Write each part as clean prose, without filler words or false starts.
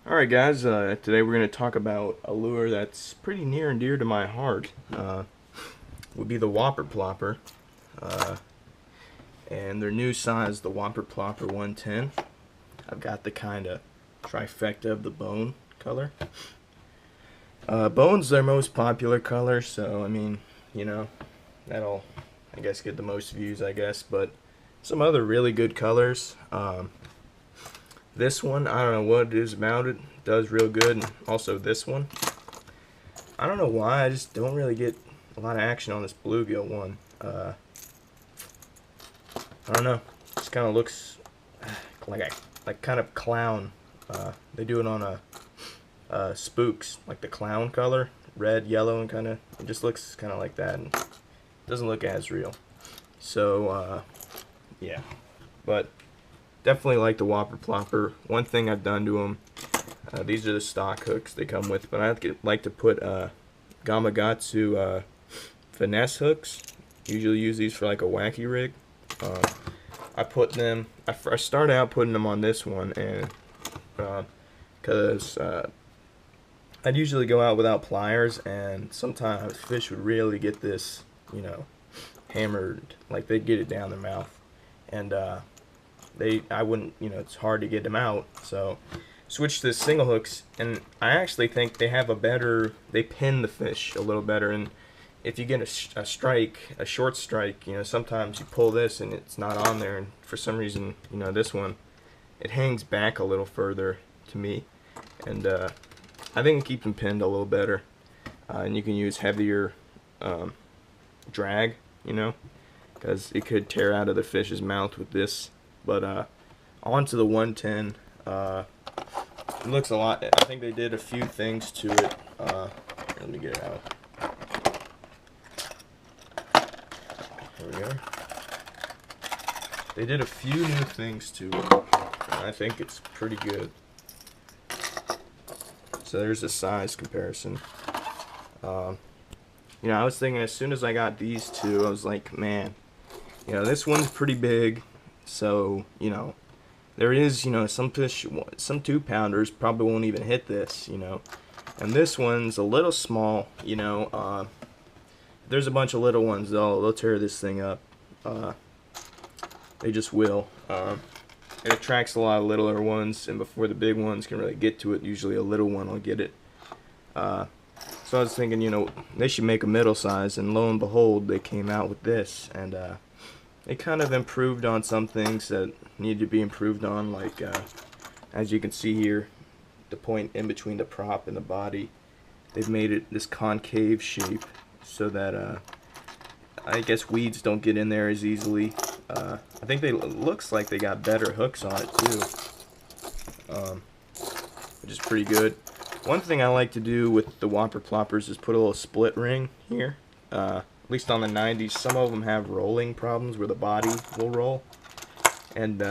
Alright guys, today we're going to talk about a lure that's pretty near and dear to my heart. Would be the Whopper Plopper. Uh, and their new size, the Whopper Plopper 110. I've got the kind of trifecta of the bone color. Bone's their most popular color, so I mean, that'll, I guess, get the most views, I guess. But some other really good colors. This one, I don't know what it is about it. Does real good. And also this one. I don't know why, I just don't really get a lot of action on this bluegill one. I don't know. Just kind of looks like kind of clown. They do it on spooks, like the clown color, red, yellow, and kind of. It just looks kind of like that, and doesn't look as real. So yeah, but definitely like the Whopper Plopper. One thing I've done to them, these are the stock hooks they come with, but I like to put Gamakatsu finesse hooks. Usually use these for like a wacky rig. I put them. I started out putting them on this one, and because I'd usually go out without pliers, and sometimes fish would really get this, hammered. Like they'd get it down their mouth, and I wouldn't, it's hard to get them out. So switch to single hooks, and I actually think they have they pin the fish a little better. And if you get a strike, a short strike, sometimes you pull this and it's not on there, and for some reason, this one, it hangs back a little further to me, and I think it keeps them pinned a little better, and you can use heavier drag, because it could tear out of the fish's mouth with this. But on to the 110. It looks a lot. I think they did a few things to it. Let me get it out. There we go. They did a few new things to it, and I think it's pretty good. So there's a size comparison. I was thinking as soon as I got these two, I was like, man, this one's pretty big. So, there is, some fish, some 2-pounders probably won't even hit this, and this one's a little small, there's a bunch of little ones, they'll tear this thing up. They just will. It attracts a lot of littler ones, and before the big ones can really get to it, usually a little one will get it. So I was thinking, they should make a middle size, and lo and behold, they came out with this, and they kind of improved on some things that need to be improved on, like as you can see here, the point in between the prop and the body, they've made it this concave shape so that I guess weeds don't get in there as easily. I think looks like they got better hooks on it too, which is pretty good. One thing I like to do with the Whopper Ploppers is put a little split ring here. At least on the 90s, some of them have rolling problems where the body will roll, and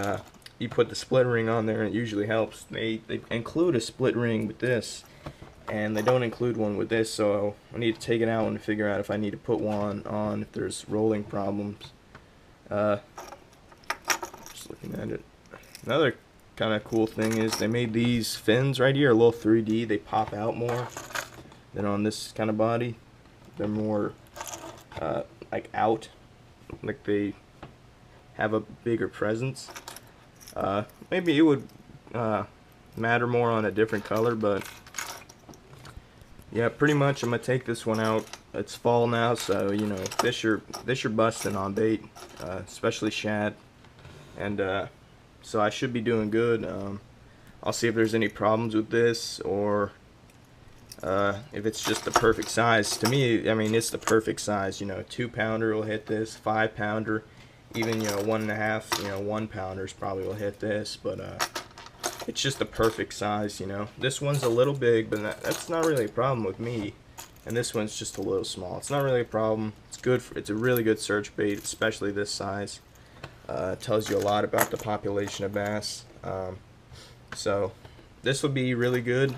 you put the split ring on there, and it usually helps. They include a split ring with this, and they don't include one with this, so I need to take it out and figure out if I need to put one on if there's rolling problems. Just looking at it. Another kind of cool thing is they made these fins right here a little 3D. They pop out more than on this kind of body. They're more like out, like they have a bigger presence. Maybe it would matter more on a different color, but yeah, pretty much I'm gonna take this one out. It's fall now, so fish are busting on bait, especially shad, and so I should be doing good. I'll see if there's any problems with this, or if it's just the perfect size. To me, I mean, it's the perfect size. 2-pounder will hit this, 5-pounder, even 1.5, 1-pounders probably will hit this, but it's just the perfect size. This one's a little big, but that's not really a problem with me, and this one's just a little small. It's not really a problem. It's good. It's a really good search bait, especially this size. It tells you a lot about the population of bass. So this will be really good.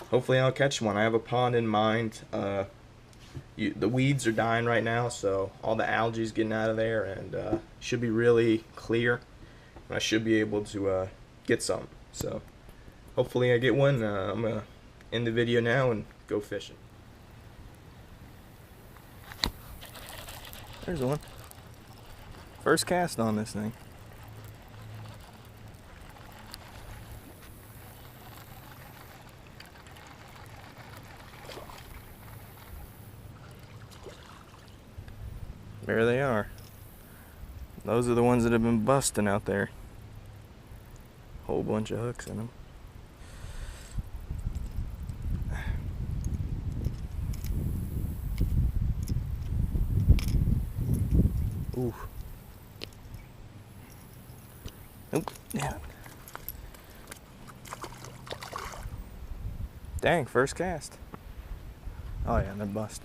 Hopefully I'll catch one. I have a pond in mind. The weeds are dying right now, so all the algae is getting out of there, and should be really clear. I should be able to get some. So hopefully I get one. I'm gonna end the video now and go fishing. There's one. First cast on this thing. There they are. Those are the ones that have been busting out there. Whole bunch of hooks in them. Ooh. Nope. Yeah. Dang, first cast. Oh yeah, they're bust.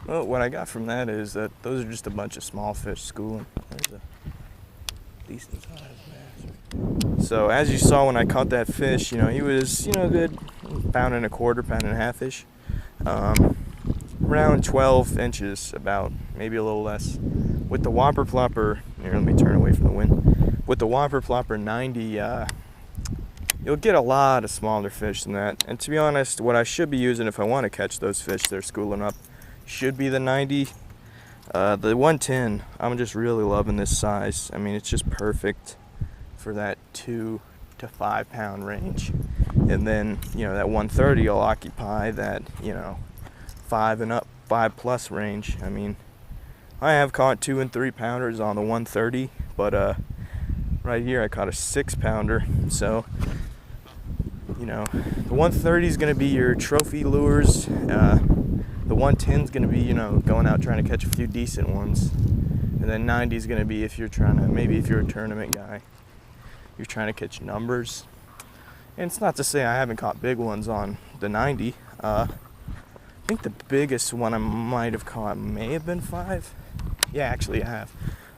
Well, what I got from that is that those are just a bunch of small fish schooling. There's a decent sized bass. So as you saw when I caught that fish, you know, he was, you know, good pound and a quarter, pound and a half ish. Around 12 inches, about, maybe a little less. With the Whopper Plopper, here, let me turn away from the wind. With the Whopper Plopper 90, you'll get a lot of smaller fish than that. And to be honest, what I should be using if I want to catch those fish they're schooling up should be the 90. The 110, I'm just really loving this size. I mean, it's just perfect for that 2 to 5 pound range. And then, you know, that 130 will occupy that, you know, 5 and up, 5+ range. I mean, I have caught 2 and 3 pounders on the 130, but right here I caught a 6 pounder. So, you know, the 130 is going to be your trophy lures. The 110 is going to be, you know, going out trying to catch a few decent ones. And then 90 is going to be if you're trying to, maybe if you're a tournament guy, you're trying to catch numbers. And it's not to say I haven't caught big ones on the 90. I think the biggest one I might have caught may have been 5. Yeah, actually I have.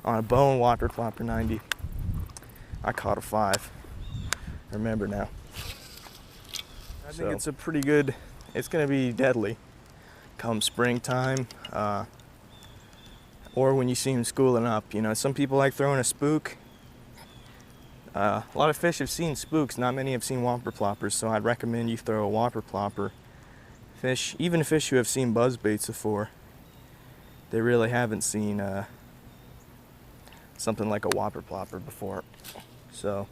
On a bone Whopper Plopper 90, I caught a 5. I remember now. I think it's a pretty good, it's going to be deadly come springtime, or when you see them schooling up. You know, some people like throwing a spook. A lot of fish have seen spooks, not many have seen Whopper Ploppers, so I'd recommend you throw a Whopper Plopper. Fish, even fish who have seen buzzbaits before, they really haven't seen something like a Whopper Plopper before. So,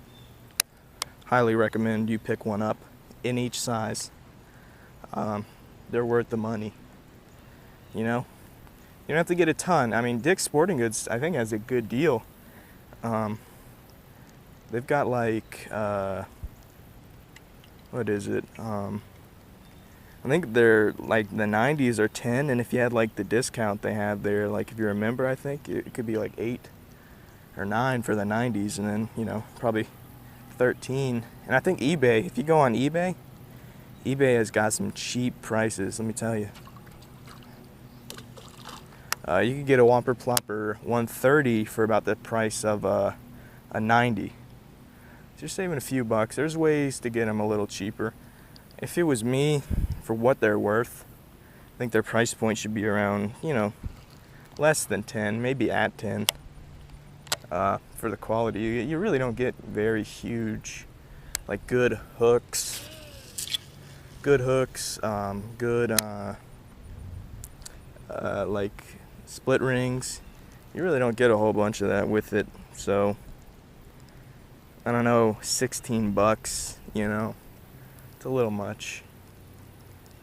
highly recommend you pick one up in each size. They're worth the money. You know, you don't have to get a ton. I mean, Dick's Sporting Goods, I think, has a good deal. They've got like, what is it? I think they're like the 90s are 10, and if you had like the discount they have there, like if you're a member, I think it could be like 8 or 9 for the 90s, and then, you know, probably 13. And I think eBay, if you go on eBay has got some cheap prices, let me tell you. You could get a Whopper Plopper 130 for about the price of a 90. So you're saving a few bucks. There's ways to get them a little cheaper. If it was me, for what they're worth, I think their price point should be around, you know, less than 10, maybe at 10. For the quality, you really don't get very huge, like good hooks, good like split rings. You really don't get a whole bunch of that with it. So I don't know, 16 bucks, you know, it's a little much.